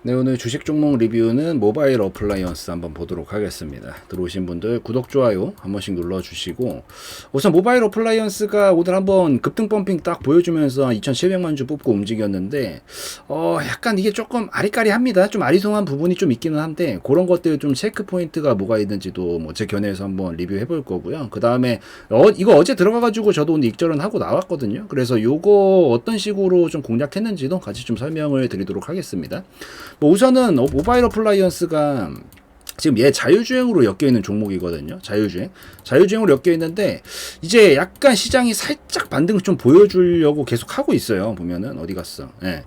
네, 오늘 주식 종목 리뷰는 모바일 어플라이언스 한번 보도록 하겠습니다. 들어오신 분들 구독, 좋아요 한 번씩 눌러주시고, 우선 모바일 어플라이언스가 오늘 한번 급등 펌핑 딱 보여주면서 2,700만 주 뽑고 움직였는데, 약간 이게 조금 아리까리합니다. 좀 아리송한 부분이 좀 있기는 한데, 그런 것들 좀 체크 포인트가 뭐가 있는지도 뭐 제 견해에서 한번 리뷰해 볼 거고요. 그 다음에 이거 어제 들어가가지고 저도 오늘 익절은 하고 나왔거든요. 그래서 요거 어떤 식으로 좀 공략했는지도 같이 좀 설명을 드리도록 하겠습니다. 뭐 우선은 모바일 어플라이언스가 지금 얘 자율주행으로 엮여있는 종목이거든요. 자율주행으로 엮여있는데 이제 약간 시장이 살짝 반등을 좀 보여주려고 계속 하고 있어요. 보면은 어디 갔어? 예.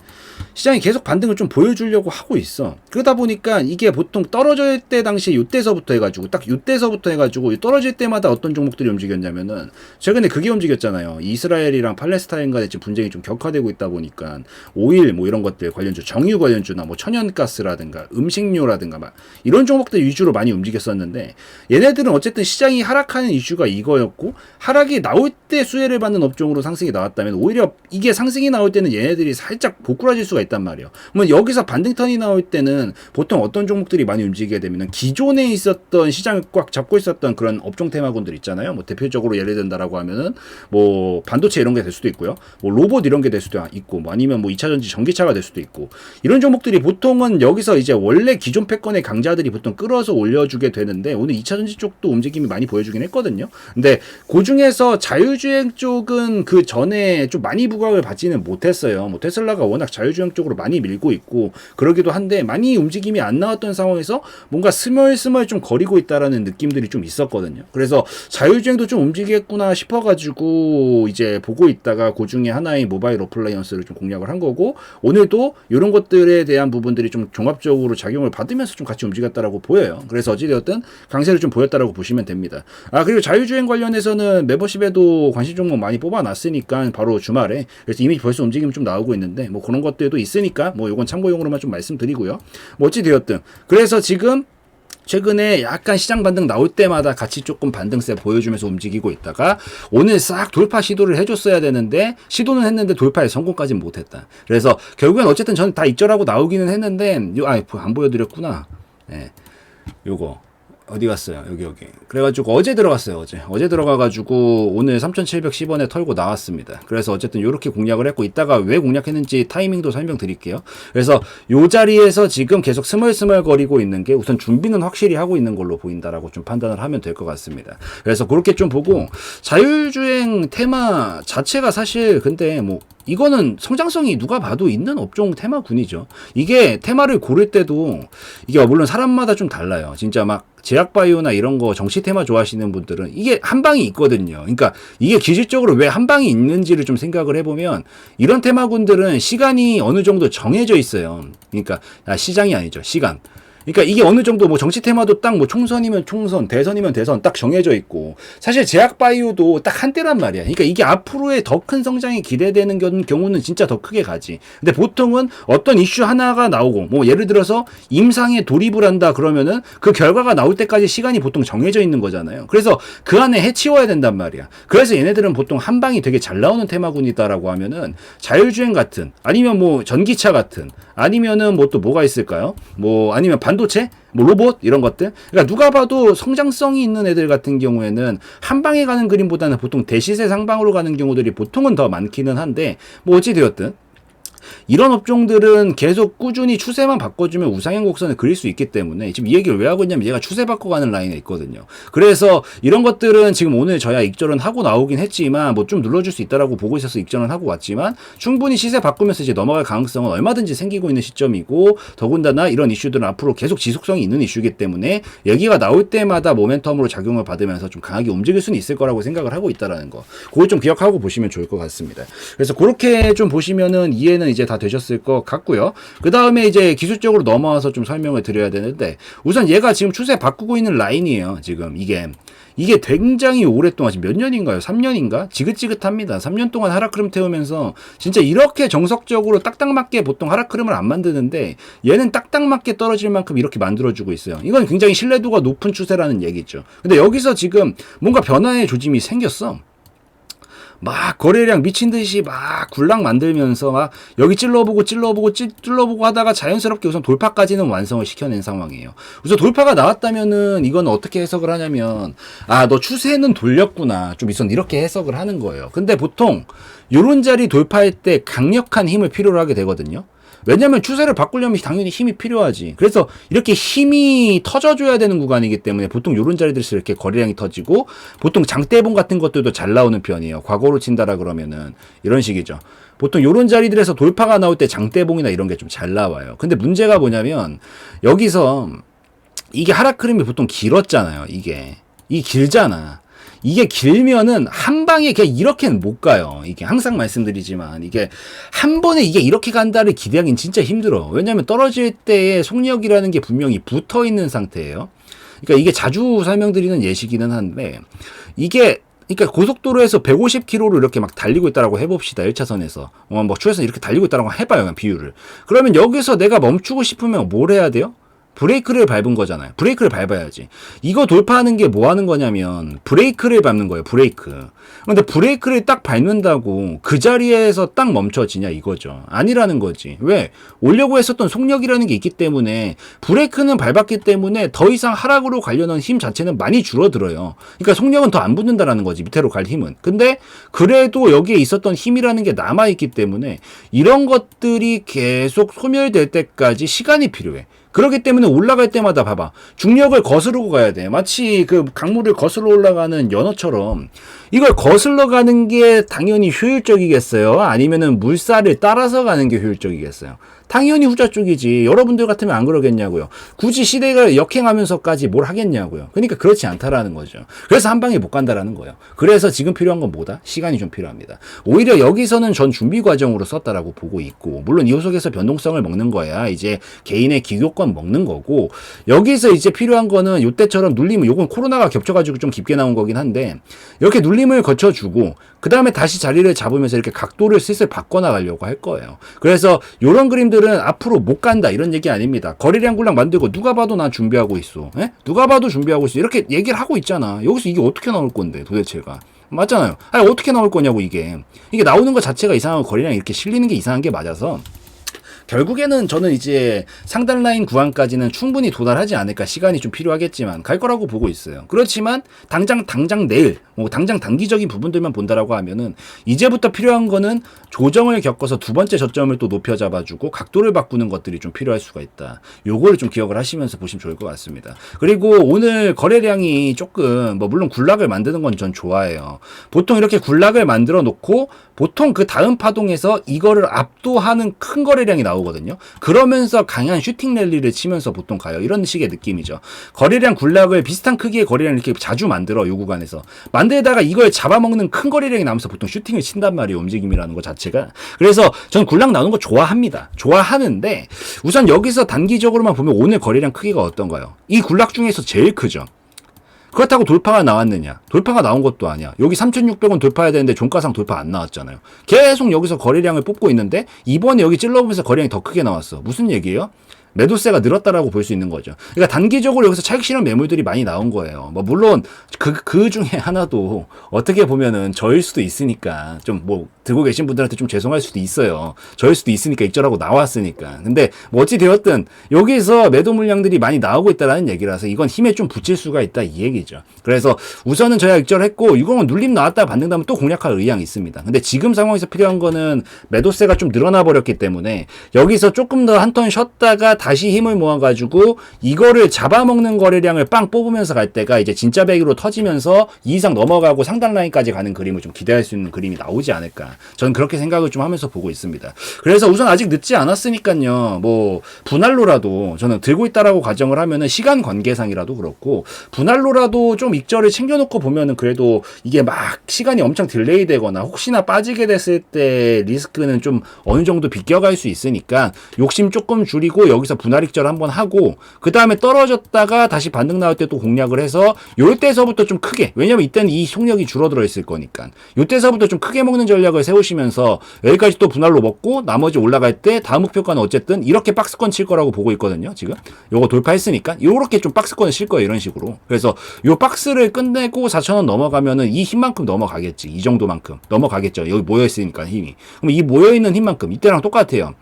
시장이 계속 반등을 좀 보여주려고 하고 있어. 그러다 보니까 이게 보통 떨어질 때 당시에 요때서부터 해가지고 딱 요때서부터 해가지고 떨어질 때마다 어떤 종목들이 움직였냐면은 최근에 그게 움직였잖아요. 이스라엘이랑 팔레스타인 간의 지금 분쟁이 좀 격화되고 있다 보니까 오일 뭐 이런 것들 관련주, 정유 관련주나 뭐 천연가스라든가 음식료라든가 막 이런 종목들 위주로 많이 움직였었는데, 얘네들은 어쨌든 시장이 하락하는 이슈가 이거였고, 하락이 나올 때 수혜를 받는 업종으로 상승이 나왔다면 오히려 이게 상승이 나올 때는 얘네들이 살짝 고꾸라질 수가 있단 말이에요. 그러면 여기서 반등턴이 나올 때는 보통 어떤 종목들이 많이 움직이게 되면 기존에 있었던 시장을 꽉 잡고 있었던 그런 업종 테마군들 있잖아요. 뭐 대표적으로 예를 든다라고 하면은 뭐 반도체 이런 게 될 수도 있고요. 뭐 로봇 이런 게 될 수도 있고, 뭐 아니면 뭐 2차전지 전기차가 될 수도 있고, 이런 종목들이 보통은 여기서 이제 원래 기존 패권의 강자들이 보통 끌어서 올려주게 되는데, 오늘 2차전지 쪽도 움직임이 많이 보여주긴 했거든요. 근데 그 중에서 자율주행 쪽은 그 전에 좀 많이 부각을 받지는 못했어요. 뭐 테슬라가 워낙 자율주행 쪽으로 많이 밀고 있고 그러기도 한데, 많이 움직임이 안 나왔던 상황에서 뭔가 스멀스멀 좀 거리고 있다라는 느낌들이 좀 있었거든요. 그래서 자율주행도 좀 움직이겠구나 싶어가지고 이제 보고 있다가 그 중에 하나의 모바일 어플라이언스를 좀 공략을 한 거고, 오늘도 이런 것들에 대한 부분들이 좀 종합적으로 작용을 받으면서 좀 같이 움직였다라고 보여요. 그래서 어찌되었든 강세를 좀 보였다라고 보시면 됩니다. 그리고 자율주행 관련해서는 멤버십에도 관심 종목 많이 뽑아놨으니까 바로 주말에, 그래서 이미 벌써 움직임이 좀 나오고 있는데, 뭐 그런 것들도 있으니까 뭐 요건 참고용으로만 좀 말씀드리고요. 뭐 어찌되었든 그래서 지금 최근에 약간 시장 반등 나올 때마다 같이 조금 반등세 보여주면서 움직이고 있다가 오늘 싹 돌파 시도를 해줬어야 되는데, 시도는 했는데 돌파에 성공까지는 못했다. 그래서 결국엔 어쨌든 저는 다 익절하고 나오기는 했는데, 안 보여드렸구나. 네, 요거 어디 갔어요? 여기. 그래가지고 어제 들어갔어요. 어제 들어가가지고 오늘 3,710원에 털고 나왔습니다. 그래서 어쨌든 요렇게 공략을 했고, 이따가 왜 공략했는지 타이밍도 설명드릴게요. 그래서 요 자리에서 지금 계속 스멀스멀 거리고 있는 게 우선 준비는 확실히 하고 있는 걸로 보인다라고 좀 판단을 하면 될 것 같습니다. 그래서 그렇게 좀 보고, 자율주행 테마 자체가 사실 근데 뭐 이거는 성장성이 누가 봐도 있는 업종 테마군이죠. 이게 테마를 고를 때도 이게 물론 사람마다 좀 달라요. 진짜 막 제약바이오나 이런 거 정치 테마 좋아하시는 분들은 이게 한 방이 있거든요. 그러니까 이게 기술적으로 왜 한 방이 있는지를 좀 생각을 해보면, 이런 테마군들은 시간이 어느 정도 정해져 있어요. 그러니까 시장이 아니죠. 시간. 그러니까 이게 어느 정도 뭐 정치 테마도 딱 뭐 총선이면 총선, 대선이면 대선 딱 정해져 있고, 사실 제약바이오도 딱 한때란 말이야. 그러니까 이게 앞으로의 더 큰 성장이 기대되는 경우는 진짜 더 크게 가지. 근데 보통은 어떤 이슈 하나가 나오고, 뭐 예를 들어서 임상에 돌입을 한다 그러면은 그 결과가 나올 때까지 시간이 보통 정해져 있는 거잖아요. 그래서 그 안에 해치워야 된단 말이야. 그래서 얘네들은 보통 한 방이 되게 잘 나오는 테마군이다라고 하면은 자율주행 같은, 아니면 뭐 전기차 같은, 아니면은 뭐 또 뭐가 있을까요? 뭐 아니면 반도체? 뭐 로봇? 이런 것들? 그러니까 누가 봐도 성장성이 있는 애들 같은 경우에는 한 방에 가는 그림보다는 보통 대시세 상방으로 가는 경우들이 보통은 더 많기는 한데, 뭐 어찌되었든 이런 업종들은 계속 꾸준히 추세만 바꿔주면 우상향 곡선을 그릴 수 있기 때문에, 지금 이 얘기를 왜 하고 있냐면 얘가 추세 바꿔가는 라인에 있거든요. 그래서 이런 것들은 지금 오늘 저야 익절은 하고 나오긴 했지만, 뭐 좀 눌러줄 수 있다라고 보고 있어서 익절은 하고 왔지만, 충분히 시세 바꾸면서 이제 넘어갈 가능성은 얼마든지 생기고 있는 시점이고, 더군다나 이런 이슈들은 앞으로 계속 지속성이 있는 이슈이기 때문에 여기가 나올 때마다 모멘텀으로 작용을 받으면서 좀 강하게 움직일 수는 있을 거라고 생각을 하고 있다라는 거, 그걸 좀 기억하고 보시면 좋을 것 같습니다. 그래서 그렇게 좀 보시면은 이해는 이제 다 되셨을 것 같고요. 그 다음에 이제 기술적으로 넘어와서 좀 설명을 드려야 되는데, 우선 얘가 지금 추세 바꾸고 있는 라인이에요. 지금 이게 굉장히 오랫동안, 지금 몇 년인가요? 3년인가? 지긋지긋합니다. 3년 동안 하락 흐름 태우면서 진짜 이렇게 정석적으로 딱딱 맞게 보통 하락 흐름을 안 만드는데, 얘는 딱딱 맞게 떨어질 만큼 이렇게 만들어주고 있어요. 이건 굉장히 신뢰도가 높은 추세라는 얘기죠. 근데 여기서 지금 뭔가 변화의 조짐이 생겼어. 막 거래량 미친 듯이 막 굴락 만들면서 막 여기 찔러보고 하다가 자연스럽게 우선 돌파까지는 완성을 시켜낸 상황이에요. 우선 돌파가 나왔다면은 이건 어떻게 해석을 하냐면 너 추세는 돌렸구나. 좀 우선 이렇게 해석을 하는 거예요. 근데 보통 요런 자리 돌파할 때 강력한 힘을 필요로 하게 되거든요. 왜냐면 추세를 바꾸려면 당연히 힘이 필요하지. 그래서 이렇게 힘이 터져줘야 되는 구간이기 때문에 보통 요런 자리들에서 이렇게 거래량이 터지고 보통 장대봉 같은 것들도 잘 나오는 편이에요. 과거로 친다라 그러면은 이런 식이죠. 보통 요런 자리들에서 돌파가 나올 때 장대봉이나 이런 게 좀 잘 나와요. 근데 문제가 뭐냐면 여기서 이게 하락 흐름이 보통 길었잖아요. 이게 길잖아. 이게 길면은 한 방에 그냥 이렇게는 못 가요. 이게 항상 말씀드리지만 이게 한 번에 이게 이렇게 간다를 기대하기는 진짜 힘들어. 왜냐면 떨어질 때의 속력이라는 게 분명히 붙어 있는 상태예요. 그러니까 이게 자주 설명드리는 예시기는 한데 이게 그러니까 고속도로에서 150km로 이렇게 막 달리고 있다라고 해봅시다. 1차선에서. 뭐 추에서 이렇게 달리고 있다라고 해봐요. 그냥 비율을. 그러면 여기서 내가 멈추고 싶으면 뭘 해야 돼요? 브레이크를 밟은 거잖아요. 브레이크를 밟아야지. 이거 돌파하는 게 뭐 하는 거냐면 브레이크를 밟는 거예요. 브레이크. 근데 브레이크를 딱 밟는다고 그 자리에서 딱 멈춰지냐 이거죠. 아니라는 거지. 왜? 오려고 했었던 속력이라는 게 있기 때문에 브레이크는 밟았기 때문에 더 이상 하락으로 가려는 힘 자체는 많이 줄어들어요. 그러니까 속력은 더 안 붙는다라는 거지. 밑으로 갈 힘은. 근데 그래도 여기에 있었던 힘이라는 게 남아있기 때문에 이런 것들이 계속 소멸될 때까지 시간이 필요해. 그렇기 때문에 올라갈 때마다 봐봐. 중력을 거스르고 가야 돼. 마치 그 강물을 거슬러 올라가는 연어처럼 이걸 거슬러 가는 게 당연히 효율적이겠어요? 아니면은 물살을 따라서 가는 게 효율적이겠어요? 당연히 후자 쪽이지. 여러분들 같으면 안 그러겠냐고요. 굳이 시대가 역행하면서까지 뭘 하겠냐고요. 그러니까 그렇지 않다라는 거죠. 그래서 한 방에 못 간다라는 거예요. 그래서 지금 필요한 건 뭐다? 시간이 좀 필요합니다. 오히려 여기서는 전 준비 과정으로 썼다라고 보고 있고, 물론 이 속에서 변동성을 먹는 거야. 이제 개인의 기교권 먹는 거고, 여기서 이제 필요한 거는 요때처럼 눌림을, 요건 코로나가 겹쳐가지고 좀 깊게 나온 거긴 한데, 이렇게 눌림을 거쳐주고, 그 다음에 다시 자리를 잡으면서 이렇게 각도를 슬슬 바꿔나가려고 할 거예요. 그래서 요런 그림들은 앞으로 못 간다 이런 얘기 아닙니다. 거래량 굴락 만들고 누가 봐도 난 준비하고 있어. 에? 누가 봐도 준비하고 있어. 이렇게 얘기를 하고 있잖아. 여기서 이게 어떻게 나올 건데 도대체가. 맞잖아요. 아니 어떻게 나올 거냐고 이게. 이게 나오는 것 자체가 이상하고 거래량 이렇게 실리는 게 이상한 게 맞아서 결국에는 저는 이제 상단 라인 구간까지는 충분히 도달하지 않을까. 시간이 좀 필요하겠지만 갈 거라고 보고 있어요. 그렇지만 당장 내일 당장 단기적인 부분들만 본다라고 하면은 이제부터 필요한 거는 조정을 겪어서 두 번째 저점을 또 높여 잡아주고 각도를 바꾸는 것들이 좀 필요할 수가 있다. 요거를 좀 기억을 하시면서 보시면 좋을 것 같습니다. 그리고 오늘 거래량이 조금 물론 굴락을 만드는 건 전 좋아해요. 보통 이렇게 굴락을 만들어 놓고 보통 그 다음 파동에서 이거를 압도하는 큰 거래량이 나오거든요. 그러면서 강한 슈팅 랠리를 치면서 보통 가요. 이런 식의 느낌이죠. 거래량 굴락을 비슷한 크기의 거래량 이렇게 자주 만들어 요 구간에서 만들다가 이걸 잡아먹는 큰 거래량이 나면서 보통 슈팅을 친단 말이에요. 움직임이라는 거 자체가. 그래서 전 굴락 나오는 거 좋아합니다. 좋아하는데 우선 여기서 단기적으로만 보면 오늘 거래량 크기가 어떤가요? 이 굴락 중에서 제일 크죠. 그렇다고 돌파가 나왔느냐? 돌파가 나온 것도 아니야. 여기 3,600원 돌파해야 되는데 종가상 돌파 안 나왔잖아요. 계속 여기서 거래량을 뽑고 있는데 이번에 여기 찔러보면서 거래량이 더 크게 나왔어. 무슨 얘기예요? 매도세가 늘었다라고 볼 수 있는 거죠. 그러니까 단기적으로 여기서 차익 실현 매물들이 많이 나온 거예요. 물론 그 중에 하나도 어떻게 보면은 저일 수도 있으니까 좀 들고 계신 분들한테 좀 죄송할 수도 있어요. 저일 수도 있으니까 익절하고 나왔으니까. 근데 어찌 되었든 여기서 매도 물량들이 많이 나오고 있다라는 얘기라서 이건 힘에 좀 붙일 수가 있다 이 얘기죠. 그래서 우선은 저희가 익절했고 이거는 눌림 나왔다 받는다면 또 공략할 의향이 있습니다. 근데 지금 상황에서 필요한 거는 매도세가 좀 늘어나 버렸기 때문에 여기서 조금 더 한 턴 쉬었다가 다시 힘을 모아가지고 이거를 잡아먹는 거래량을 빵 뽑으면서 갈 때가 이제 진짜 배기로 터지면서 2 이상 넘어가고 상단 라인까지 가는 그림을 좀 기대할 수 있는 그림이 나오지 않을까. 저는 그렇게 생각을 좀 하면서 보고 있습니다. 그래서 우선 아직 늦지 않았으니까요. 분할로라도 저는 들고 있다라고 가정을 하면은 시간 관계상이라도 그렇고 분할로라도 좀 익절을 챙겨놓고 보면은 그래도 이게 막 시간이 엄청 딜레이 되거나 혹시나 빠지게 됐을 때 리스크는 좀 어느 정도 비껴갈 수 있으니까 욕심 조금 줄이고 여기서 여기서 분할 익절 한번 하고 그 다음에 떨어졌다가 다시 반등 나올 때 또 공략을 해서 요때서부터 좀 크게, 왜냐면 이때는 이 속력이 줄어들어 있을 거니까 요때서부터 좀 크게 먹는 전략을 세우시면서 여기까지 또 분할로 먹고 나머지 올라갈 때 다음 목표가는 어쨌든 이렇게 박스권 칠 거라고 보고 있거든요. 지금 요거 돌파했으니까 요렇게 좀 박스권을 칠 거예요. 이런 식으로. 그래서 요 박스를 끝내고 4,000원 넘어가면은 이 힘만큼 넘어가겠지. 이 정도만큼 넘어가겠죠. 여기 모여있으니까 힘이. 그럼 이 모여있는 힘만큼 이때랑 똑같아요.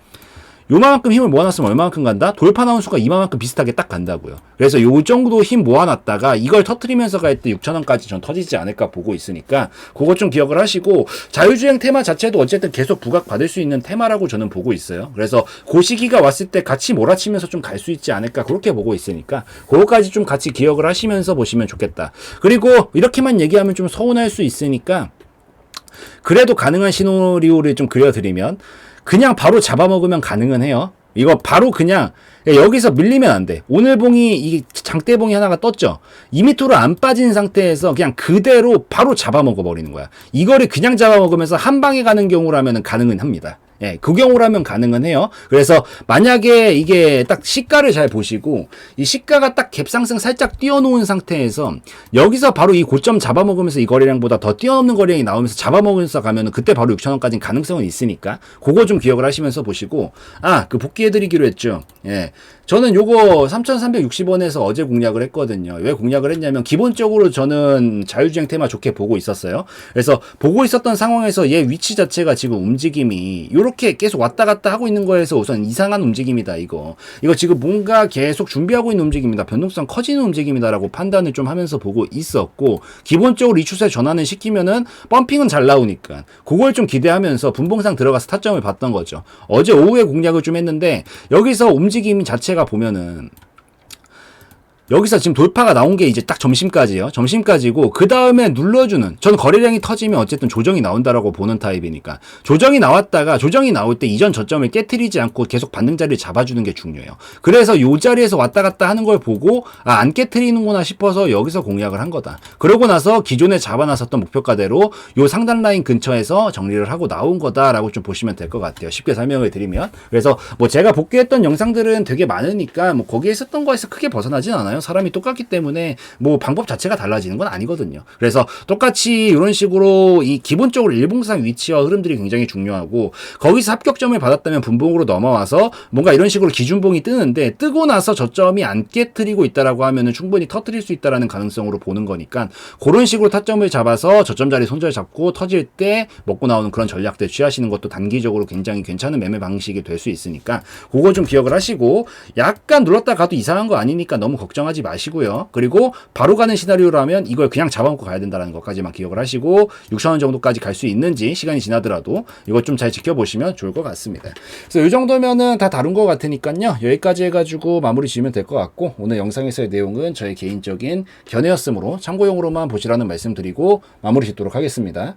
요만큼 힘을 모아놨으면 얼마만큼 간다? 돌파 나온 수가 이만큼 비슷하게 딱 간다고요. 그래서 요 정도 힘 모아놨다가 이걸 터트리면서 갈 때 6,000원까지 전 터지지 않을까 보고 있으니까 그거 좀 기억을 하시고, 자유주행 테마 자체도 어쨌든 계속 부각받을 수 있는 테마라고 저는 보고 있어요. 그래서 그 시기가 왔을 때 같이 몰아치면서 좀 갈 수 있지 않을까 그렇게 보고 있으니까 그거까지 좀 같이 기억을 하시면서 보시면 좋겠다. 그리고 이렇게만 얘기하면 좀 서운할 수 있으니까 그래도 가능한 시나리오를 좀 그려드리면, 그냥 바로 잡아먹으면 가능은 해요. 이거 바로 그냥 여기서 밀리면 안 돼. 오늘 봉이 이 장대봉이 하나가 떴죠. 이 밑으로 안 빠진 상태에서 그냥 그대로 바로 잡아먹어 버리는 거야. 이거를 그냥 잡아먹으면서 한 방에 가는 경우라면 가능은 합니다. 예, 그 경우라면 가능은 해요. 그래서 만약에 이게 딱 시가를 잘 보시고 이 시가가 딱 갭상승 살짝 띄워놓은 상태에서 여기서 바로 이 고점 잡아먹으면서 이 거래량보다 더 뛰어넘는 거래량이 나오면서 잡아먹으면서 가면은 그때 바로 6,000원까지는 가능성은 있으니까 그거 좀 기억을 하시면서 보시고, 그 복귀해드리기로 했죠. 예. 저는 요거 3,360원에서 어제 공략을 했거든요. 왜 공략을 했냐면 기본적으로 저는 자유주행 테마 좋게 보고 있었어요. 그래서 보고 있었던 상황에서 얘 위치 자체가 지금 움직임이 요렇게 계속 왔다 갔다 하고 있는 거에서 우선 이상한 움직임이다. 이거 지금 뭔가 계속 준비하고 있는 움직임이다. 변동성 커지는 움직임이다라고 판단을 좀 하면서 보고 있었고, 기본적으로 이 추세 전환을 시키면은 펌핑은 잘 나오니까 그걸 좀 기대하면서 분봉상 들어가서 타점을 봤던 거죠. 어제 오후에 공략을 좀 했는데 여기서 움직임 자체가 보면은 여기서 지금 돌파가 나온 게 이제 딱 점심까지요. 점심까지고 그 다음에 눌러주는, 저는 거래량이 터지면 어쨌든 조정이 나온다라고 보는 타입이니까 조정이 나왔다가 조정이 나올 때 이전 저점을 깨트리지 않고 계속 반등 자리를 잡아주는 게 중요해요. 그래서 요 자리에서 왔다 갔다 하는 걸 보고 안 깨트리는구나 싶어서 여기서 공략을 한 거다. 그러고 나서 기존에 잡아놨었던 목표가대로 요 상단 라인 근처에서 정리를 하고 나온 거다라고 좀 보시면 될 것 같아요. 쉽게 설명을 드리면. 그래서 뭐 제가 복귀했던 영상들은 되게 많으니까 뭐 거기에 있었던 거에서 크게 벗어나진 않아요. 사람이 똑같기 때문에 뭐 방법 자체가 달라지는 건 아니거든요. 그래서 똑같이 이런 식으로 이 기본적으로 일봉상 위치와 흐름들이 굉장히 중요하고, 거기서 합격점을 받았다면 분봉으로 넘어와서 뭔가 이런 식으로 기준봉이 뜨는데 뜨고 나서 저점이 안 깨트리고 있다라고 하면은 충분히 터트릴 수 있다라는 가능성으로 보는 거니까 그런 식으로 타점을 잡아서 저점 자리 손절 잡고 터질 때 먹고 나오는 그런 전략들 취하시는 것도 단기적으로 굉장히 괜찮은 매매 방식이 될 수 있으니까 그거 좀 기억을 하시고, 약간 눌렀다 가도 이상한 거 아니니까 너무 걱정하지 마시고요. 그리고 바로 가는 시나리오라면 이걸 그냥 잡아먹고 가야 된다는 것까지만 기억을 하시고 6,000원 정도까지 갈 수 있는지 시간이 지나더라도 이것 좀 잘 지켜보시면 좋을 것 같습니다. 그래서 이 정도면은 다 다룬 것 같으니까요. 여기까지 해가지고 마무리 지으면 될 것 같고, 오늘 영상에서의 내용은 저의 개인적인 견해였으므로 참고용으로만 보시라는 말씀 드리고 마무리 짓도록 하겠습니다.